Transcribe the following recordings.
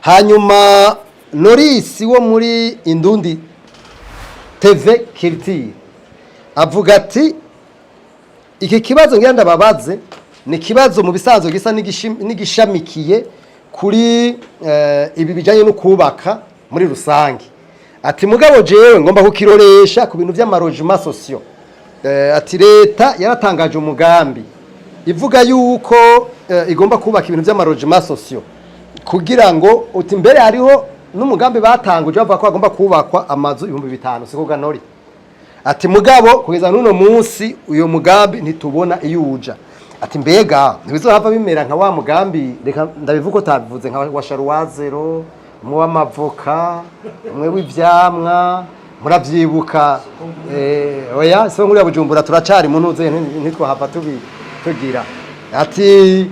hanyuma Norisi wo muri Indundi TV Culture avuga ati iki kibazo ngira ndababaze ni kibazo mu bisanzwe gisa n'igishamikiye kuri ibi bijanye no kubaka muri rusange. Ati mugabo jewe ngomba kukiroresha ku bintu by'amarojima sosio. Ati leta yaratangaje umugambi ivuga yuko igomba kubaka ibintu by'amarojima sosio kugira ngo uti mbere hariho n'umugambi batanguje bavuga ko agomba kubakwa amazu 5,000 siko ganori. Ati mugabo kugeza nuno munsi uyo mugambi ntitubona iyuja. Ati mbega ntibizohava bimera nka wa mugambi reka ndabivuga ko tabivuze nka wa Sharuwazero umwe w'amavoka umwe w'ivyamwa muravyibuka oya so muri Bujumbura turacari mu ntuze ntitwahava tugira. Ati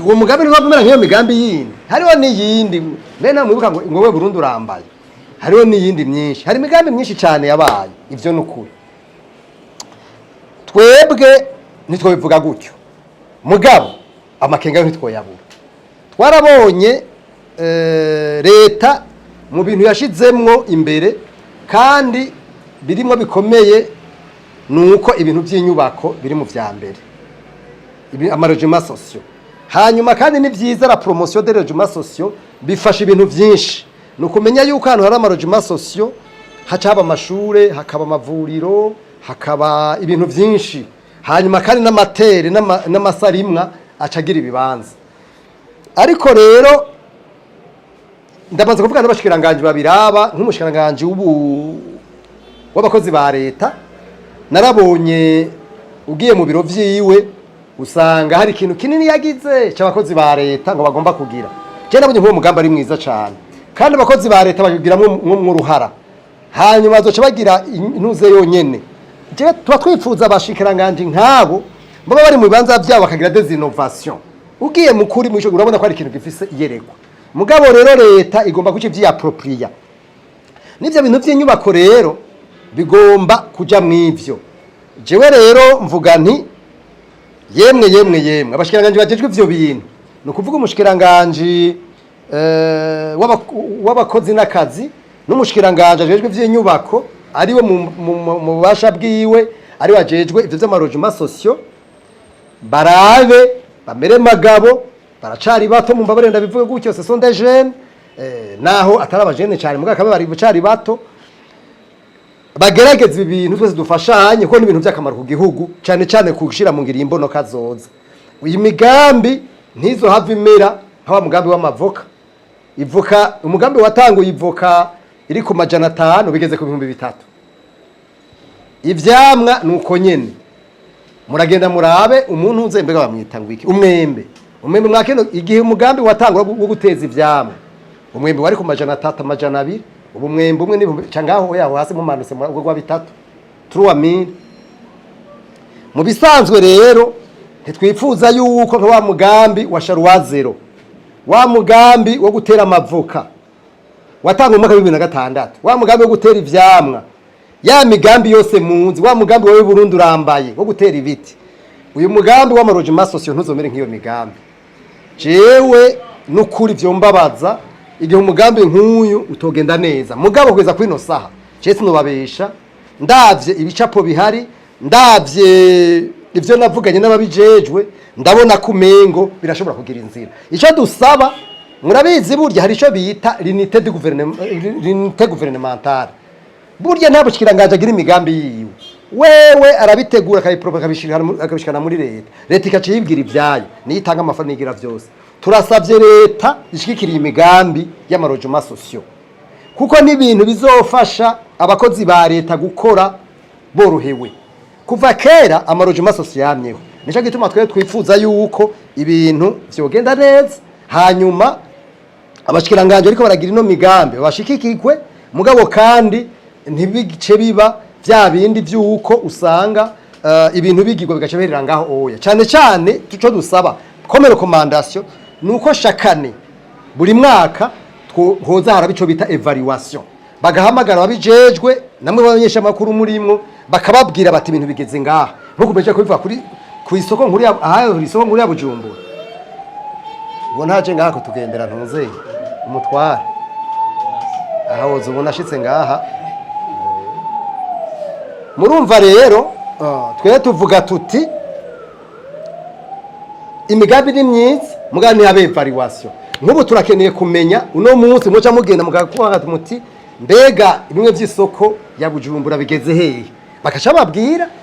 uwo mugambi ni wabumera nk'iyo migambi yindi hariho n'iyindi mbena mwibuka ngo we Burundi urambaye hariho n'iyindi myinshi hari imigambi myinshi cyane yabaye ivyo nukuri twebwe nitwo bivuga gutyo mugabo amakenga yo ntitwoyabura twarabonye leta mu bintu yashizemwo imbere kandi birimo bikomeye nuko ibintu by'inyubako biri mu vya mbere amarojima sosio hanyuma kandi ni vyiza la promotion des logements sociaux bifasha ibintu vyinshi nukumenya yuko hano hari amarojima sosio hacaba amashure hakaba amavuriro hakaba ibintu vyinshi hanyuma kandi n'amatere n'amasarimwa acagira ibibanza ariko rero ndabanza kuvuga n'abashikiranganje babiraba nk'umushikiranganje w'abakozi ba leta narabonye ugiye mu biro vyiwe usanga hari ikintu kinini yagize cy'abakozi ba leta ngo bagomba kugira je nabonye nk'uwo mugambi ari mwiza cyane kandi abakozi ba leta bagiramo mu ruhara hanyuma bazoca bagira intuze yonyene je tuba twifuza abashikiranganje nkabo baba bari mu bibanza byabo bakagira des innovations ugiye mukuri mwisho urabona ko ari ikintu gifise iyerekwa mugabo rero leta igomba kuki vyapproprier nivyo bintu by'inyubako rero bigomba kuja mw'ivyo jewe rero mvuga nti yemwe abashikiranganje bajejwe ivyo bintu no kuvuga umushikiranganje w'abakozi n'akazi n'umushikiranganje ajejwe ivy'inyubako ariwe mu basha bwiwe ari wajejwe ivyo by'amarojima sosio barabe bamere magabo baracari bato mu mbabare ndabivuga gutyo ce sont des jeunes naho atarabajene cyane mugaka bari bucari bato bagerageza ibintu twese dufashanye ko n'ibintu by'akamaro ku gihugu cyane kushira mu ngiri imbono kazoza uyi migambi ntizo have imera hawa mugambi w'amavoka ivoka umugambi watanguye ivoka iri ku 500 bigeze ku 3,000 ivyamwa nuko nyene muragenda murabe umuntu uze mbega bamwita ngwiki umwembe mwakeno igihe umugambi watangura wo guteza ivyamwa umwembe wari ku 300 200 ubu mwembe umwe ni cangaho yaho hasi mu manuse mu rwa 3 3000 mu bisanzwe rero ntitwifuza yuko wa mugambi wa Sharuwazero wa mugambi wo gutera amavoka watanga umwaka wa 2006 wa mugambi wo gutera ivyamwa ya migambi yose munzi wa mugambi wa Burundi urambaye wo gutera ibiti uyu mugambi w'amarojima sosio ntuzomere nk'iyo migambi jewe nukuri vyo mbabaza igihe umugambi nk'uyu utogenda neza mugabo kweza kwino saha cese nobabesha ndavye ibicapo bihari ndavye ivyo navuganye n'ababijejwe ndabona kumengo birashobora kugira inzira ico dusaba murabizi burya hari ico bita l'unité gouvernementale burya nta bushikiranganje agira imigambi yiwe wewe arabitegura akabishikana muri leta ikaca yibwira ivyayo niyitanga amafaranga igira vyose turasavye leta ishikikiriye imigambi y'amarojima sosio kuko n'ibintu bizofasha abakozi ba leta gukora borohewe kuva kera amarojima sosio yamyeho nico gituma twese twifuza yuko ibintu vyogenda neza hanyuma abashikiranganje ariko baragira ino migambi bashikikirwe mugabo kandi ntibice biba vya bindi vyuko usanga ibintu bigirwa bigaca berera ngaho oya cyane tuco dusaba comme recommandation nuko shakane buri mwaka hoza harabico bita evaluation bagahamagara babijejwe namwe babanyesha makuru murimwo bakababwira bati ibintu bigeze ngaha nko kumeje kubiva kuri ku isoko nkuru ya Bujumbura ubu ntaje ngaha kutugendera ntuze umutware aha woza ubona ashitse ngaha murumva rero twe tuvuga tuti imigambi ni myiza mugani yabe evaluation nk'ubu turakeneye kumenya uno munsi muca mugenda mugakuha muti mbega bimwe by'isoko ya Bujumbura bigeze hehe bakaca babwira